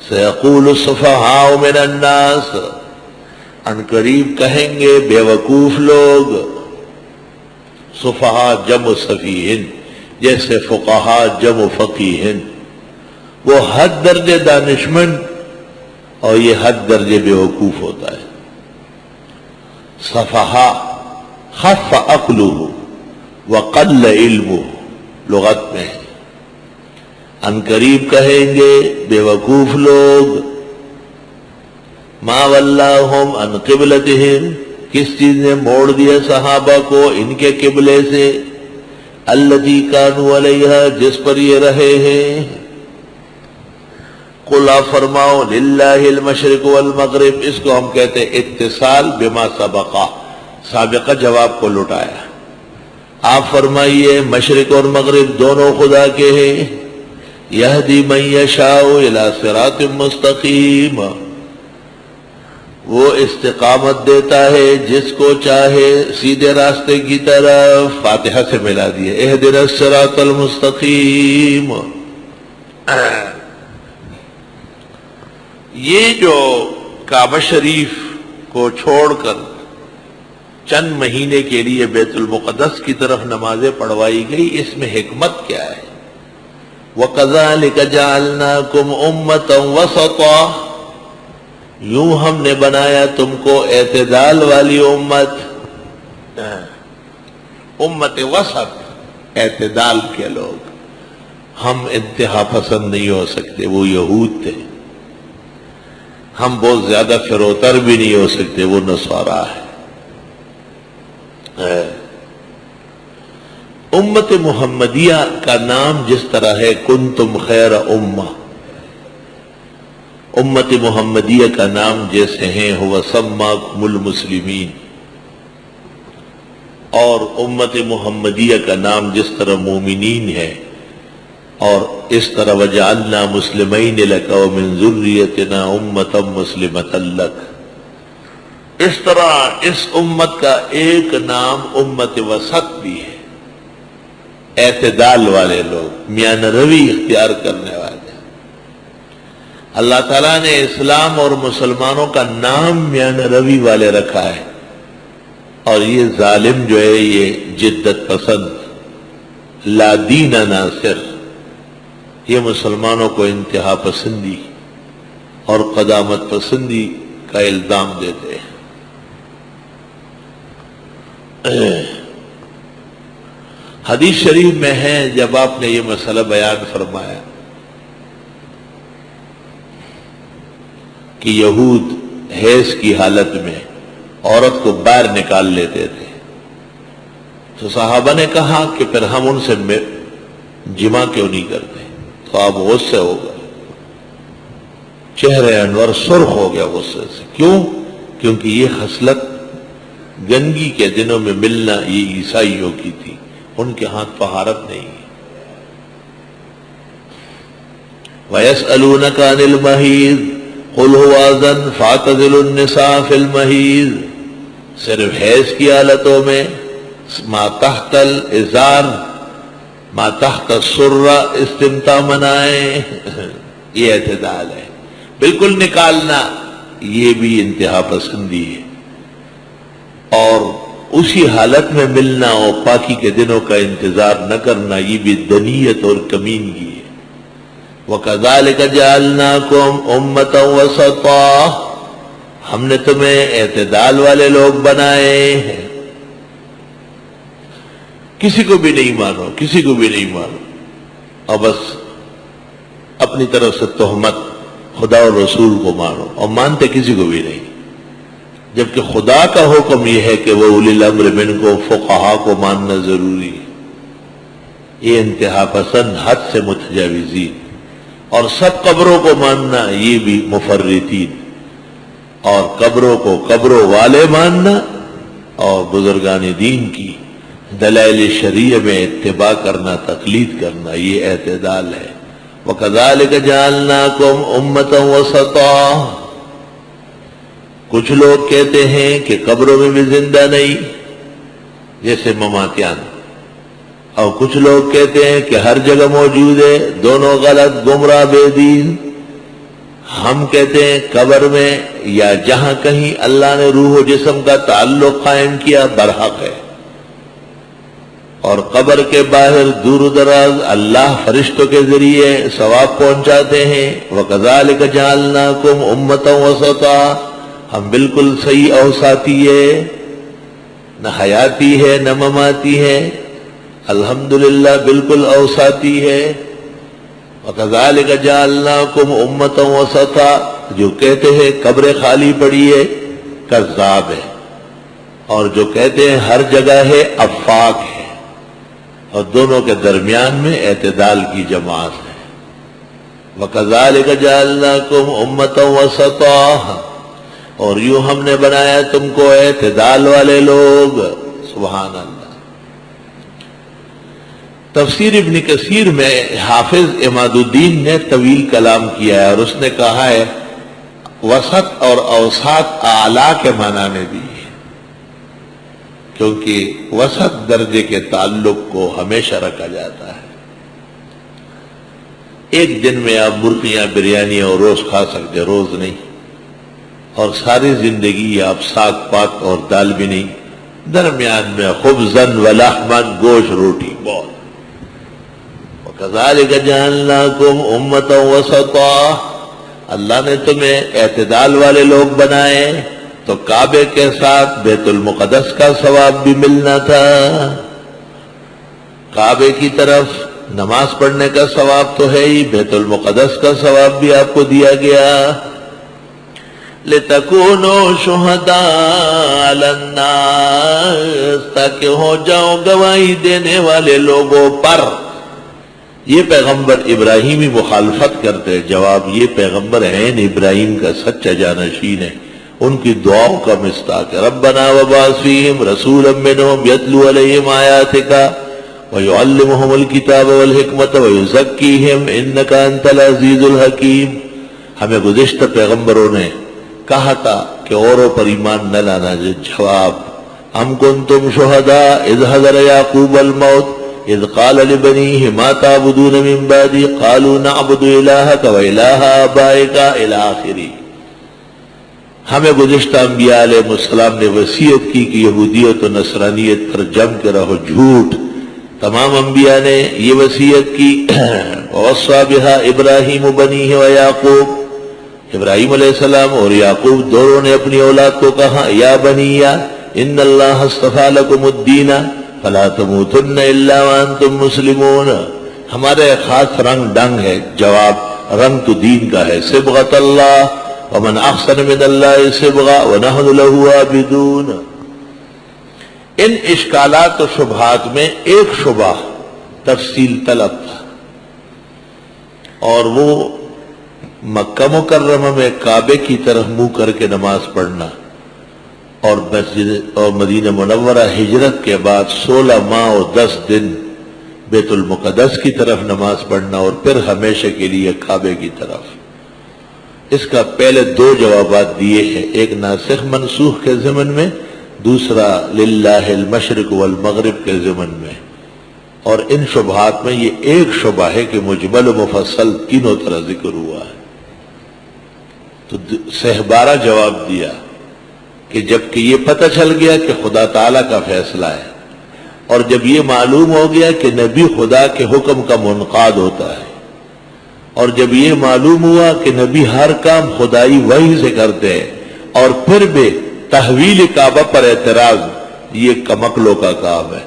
سیقول السفہاء من الناس، ان قریب کہیں گے بے وقوف لوگ. سفہاء جمع سفیہن، جیسے فقہاء جمع فقیہن. وہ حد درجے دانشمند اور یہ حد درجے بے وقوف ہوتا ہے. سفہاء خف عقلہ وقل علمہ لغت میں. ان قریب کہیں گے بے وقوف لوگ. ما ولاہم عن قبلتہم، کس چیز نے موڑ دیا صحابہ کو ان کے قبلے سے. الذی کانوا علیہا، جس پر یہ رہے ہیں. قل آپ فرماؤ للہ المشرق والمغرب، اس کو ہم کہتے ہیں اتصال بما سبقہ، سابقہ جواب کو لٹایا. آپ فرمائیے مشرق اور مغرب دونوں خدا کے ہیں. یہدی من یشاء الی صراط مستقیم، وہ استقامت دیتا ہے جس کو چاہے سیدھے راستے کی طرف. فاتحہ سے ملا دیا اہدنا الصراط المستقیم. یہ جو کعبہ شریف کو چھوڑ کر چند مہینے کے لیے بیت المقدس کی طرف نمازیں پڑھوائی گئی، اس میں حکمت کیا ہے؟ وَكَذَلِكَ جَعَلْنَاكُمْ أُمَّةً وَسَطًا، یوں ہم نے بنایا تم کو اعتدال والی امت. امت وسط، اعتدال کے لوگ. ہم انتہا پسند نہیں ہو سکتے، وہ یہود تھے. ہم بہت زیادہ فروتر بھی نہیں ہو سکتے، وہ نصارا ہے. امت محمدیہ کا نام جس طرح ہے کنتم خیر امہ، امت محمدیہ کا نام جیسے ہیں هو سماکم المسلمین، اور امت محمدیہ کا نام جس طرح مومنین ہے، اور اس طرح وجعلنا مسلمین لک ومن ذریتنا امۃ مسلمۃ لک. اس طرح اس امت کا ایک نام امت وسط بھی ہے، اعتدال والے لوگ، میان روی اختیار کرنے والے. اللہ تعالیٰ نے اسلام اور مسلمانوں کا نام میان روی والے رکھا ہے. اور یہ ظالم جو ہے یہ جدت پسند، لا دین ناصر، یہ مسلمانوں کو انتہا پسندی اور قدامت پسندی کا الزام دیتے ہیں. حدیث شریف میں ہے جب آپ نے یہ مسئلہ بیان فرمایا کہ یہود حیض کی حالت میں عورت کو باہر نکال لیتے تھے، تو صحابہ نے کہا کہ پھر ہم ان سے جمع کیوں نہیں کرتے؟ تو آپ غصے ہو گئے، چہرے انور سرخ ہو گیا غصے سے. کیوں؟ کیونکہ یہ خصلت گندگی کے دنوں میں ملنا یہ عیسائیوں کی تھی، ان کے ہاتھ طہارت نہیں ہے. وَيَسْأَلُونَكَ عَنِ الْمَحِيضِ قُلْ هُوَ أَذًى فَاعْتَزِلُوا النِّسَاءَ فِي الْمَحِيضِ. صرف حیض کی حالتوں میں ما تحت الازار ما تحت السرہ استمتاع منائیں، یہ اعتدال ہے. بالکل نکالنا یہ بھی انتہا پسندی ہے، اور اسی حالت میں ملنا اور پاکی کے دنوں کا انتظار نہ کرنا یہ بھی دنیت اور کمینگی ہے. وَكَذَلِكَ جَعَلْنَاكُمْ أُمَّةً وَسَطًا، ہم نے تمہیں اعتدال والے لوگ بنائے ہیں. کسی کو بھی نہیں مانو، کسی کو بھی نہیں مانو، اور بس اپنی طرف سے تہمت خدا اور رسول کو مانو، اور مانتے کسی کو بھی نہیں. جبکہ خدا کا حکم یہ ہے کہ وہ اولی الامر منکم فقہا کو ماننا ضروری ہے. یہ انتہا پسند حد سے متجاوزین، اور سب قبروں کو ماننا یہ بھی مفرطین، اور قبروں کو قبروں والے ماننا اور بزرگان دین کی دلائل شریعہ میں اتباع کرنا، تقلید کرنا، یہ اعتدال ہے. وَكَذَلِكَ جَعَلْنَاكُمْ أُمَّةً وَسَطًا. کچھ لوگ کہتے ہیں کہ قبروں میں بھی زندہ نہیں، جیسے مماتیان، اور کچھ لوگ کہتے ہیں کہ ہر جگہ موجود ہے. دونوں غلط، گمراہ، بے دین. ہم کہتے ہیں قبر میں یا جہاں کہیں اللہ نے روح و جسم کا تعلق قائم کیا برحق ہے، اور قبر کے باہر دور و دراز اللہ فرشتوں کے ذریعے ثواب پہنچاتے ہیں۔ وَكَذَلِكَ جَعَلْنَاكُمْ أُمَّةً وَسَطًا، ہم بالکل صحیح اوساطی ہے، نہ حیاتی ہے نہ مماتی ہے، الحمدللہ بالکل اوساطی ہے۔ وَكَذَلِكَ جَعَلْنَاكُمْ أُمَّةً وَسَطًا، جو کہتے ہیں قبر خالی پڑی ہے کذاب ہے، اور جو کہتے ہیں ہر جگہ ہے افاق ہے، اور دونوں کے درمیان میں اعتدال کی جماعت ہے۔ وَكَذَلِكَ جَعَلْنَاكُمْ أُمَّةً وَسَطًا، اور یوں ہم نے بنایا تم کو اعتدال والے لوگ۔ سبحان اللہ۔ تفسیر ابن کثیر میں حافظ عماد الدین نے طویل کلام کیا ہے، اور اس نے کہا ہے وسط اور اوساط اعلیٰ کے معنی میں بھی ہے، کیونکہ وسط درجے کے تعلق کو ہمیشہ رکھا جاتا ہے۔ ایک دن میں آپ مرغیاں بریانی اور روز کھا سکتے، روز نہیں، اور ساری زندگی آپ ساگ پات اور دال بھی نہیں، درمیان میں خبزن و لحمن، گوشت روٹی بہت۔ وَكَذَلِكَ جَعَلْنَاكُمْ أُمَّةً وَسَطًا، اللہ نے تمہیں اعتدال والے لوگ بنائے تو کعبے کے ساتھ بیت المقدس کا ثواب بھی ملنا تھا، کعبے کی طرف نماز پڑھنے کا ثواب تو ہے ہی، بیت المقدس کا ثواب بھی آپ کو دیا گیا۔ لِتَكُونُوا شُهَدَاءَ عَلَى النَّاسِ، تاکہ ہو جاؤ گواہی دینے والے لوگوں پر۔ یہ پیغمبر ابراہیمی مخالفت کرتے، جواب یہ پیغمبر عین ابراہیم کا سچا جانشین ہے، ان کی دعاؤں کا مصداق ہے۔ ربنا وبعث فیہم رسولا منہم یتلو علیہم آیاتک ویعلمہم الکتاب والحکمت ویزکیہم انک انت العزیز الحکیم۔ ہمیں گزشتہ پیغمبروں نے کہا تھا کہ اوروں پر ایمان نہ لانا، جواب ام کنتم شہداء اذ حضر یعقوب الموت اذ قال لبنیہ ما تعبدون من بعدی قالوا نعبد الہک والہ آبائک الی آخری۔ ہمیں گزشتہ انبیاء علیہ السلام نے وصیت کی کہ یہودیت و نصرانیت پر جم کے رہو، جھوٹ۔ تمام انبیاء نے یہ وصیت کی۔ ووصى بها ابراہیم بنیہ ویعقوب، ابراہیم علیہ السلام اور یعقوب دونوں نے اپنی اولاد کو کہا یا بنیہ ان اللہ اصطفیٰ لکم الدین فلا تموتن الا وانتم مسلمون، ہمارے خاص رنگ ڈنگ ہے، جواب رنگ تو دین کا ہے۔ صبغۃ اللہ ومن احسن من اللہ صبغہ ونحن له عابدون۔ ان اشکالات و شبہات میں ایک شبہ تفصیل طلب تھا، اور وہ مکہ مکرمہ میں کعبے کی طرف منہ کر کے نماز پڑھنا، اور مسجد اور مدینہ منورہ ہجرت کے بعد 16 ماہ اور 10 دن بیت المقدس کی طرف نماز پڑھنا، اور پھر ہمیشہ کے لیے کعبے کی طرف۔ اس کا پہلے دو جوابات دیے ہیں، ایک ناسخ منسوخ کے ضمن میں، دوسرا للہ المشرق والمغرب کے ضمن میں۔ اور ان شبہات میں یہ ایک شبہ ہے کہ مجمل و مفصل تینوں طرح ذکر ہوا ہے۔ تو سہبارہ جواب دیا کہ جبکہ یہ پتہ چل گیا کہ خدا تعالیٰ کا فیصلہ ہے، اور جب یہ معلوم ہو گیا کہ نبی خدا کے حکم کا منقاد ہوتا ہے، اور جب یہ معلوم ہوا کہ نبی ہر کام خدائی وحی سے کرتے ہیں، اور پھر بھی تحویل کعبہ پر اعتراض، یہ کمقلوں کا کام ہے۔